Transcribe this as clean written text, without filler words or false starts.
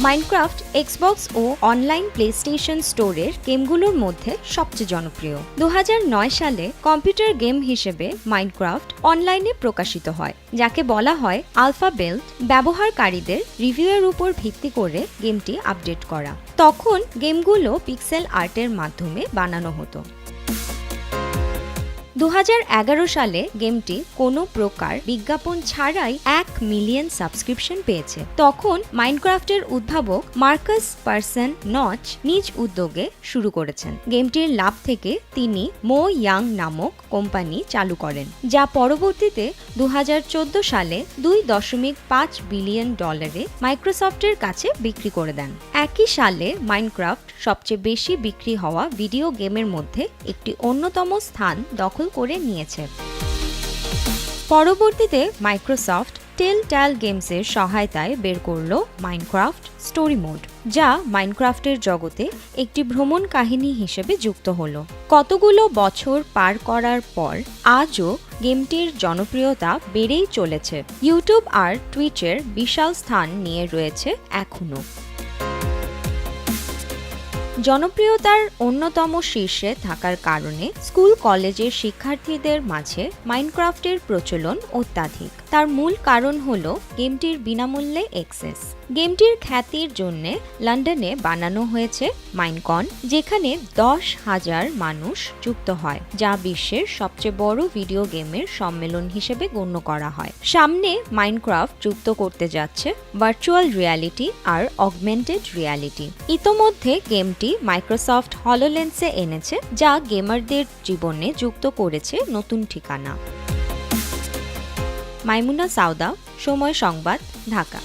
Minecraft Xbox ও online PlayStation স্টোরের গেমগুলোর মধ্যে সবচেয়ে জনপ্রিয়। 2009 সালে কম্পিউটার গেম হিসেবে মাইনক্রাফট অনলাইনে প্রকাশিত হয়, যাকে বলা হয় আলফা বিল্ড। ব্যবহারকারীদের রিভিউয়ের উপর ভিত্তি করে গেমটি আপডেট করা। তখন গেমগুলো পিক্সেল আর্টের মাধ্যমে বানানো হতো। 2011 সালে গেমটি কোনো প্রকার বিজ্ঞাপন ছাড়াই 1 মিলিয়ন সাবস্ক্রিপশন পেয়েছে। তখন মাইনক্রাফটের উদ্ভাবক মার্কাস পারসন নচ নিজ উদ্যোগে শুরু করেছেন। গেমটির লাভ থেকে তিনি মো ইয়াং নামক কোম্পানি চালু করেন, যা পরবর্তীতে 2014 সালে $2.5 বিলিয়ন মাইক্রোসফটের কাছে বিক্রি করে দেন। একই সালে মাইনক্রাফট সবচেয়ে বেশি বিক্রি হওয়া ভিডিও গেমের মধ্যে একটি অন্যতম স্থান দখল করে নিয়েছে। পরবর্তীতে মাইক্রোসফট টেলটেল গেমসের সহায়তায় বের করল মাইনক্রাফট স্টোরি মোড, যা মাইনক্রাফটের জগতে একটি ভ্রমণ কাহিনী হিসেবে যুক্ত হলো। কতগুলো বছর পার করার পর আজও গেমটির জনপ্রিয়তা বেড়েই চলেছে। ইউটিউব আর টুইচের বিশাল স্থান নিয়ে রয়েছে এখনো। জনপ্রিয়তার অন্যতম শীর্ষে থাকার কারণে স্কুল কলেজের শিক্ষার্থীদের মাঝে মাইনক্রাফটের প্রচলন অত্যাধিক। তার মূল কারণ হল গেমটির বিনামূল্যে অ্যাক্সেস। গেমটির খ্যাতির জন্য লন্ডনে বানানো হয়েছে মাইনকন, যেখানে 10,000 মানুষ যুক্ত হয়, যা বিশ্বের সবচেয়ে বড় ভিডিও গেমের সম্মেলন হিসেবে গণ্য করা হয়। সামনে মাইনক্রাফট যুক্ত করতে যাচ্ছে ভার্চুয়াল রিয়ালিটি আর অগমেন্টেড রিয়ালিটি। ইতোমধ্যে গেমটি মাইক্রোসফট হলোলেন্সে এনেছে, যা গেমারদের জীবনে যুক্ত করেছে নতুন ঠিকানা। মাইমুনা সাউদা, সময় সংবাদ, ঢাকা।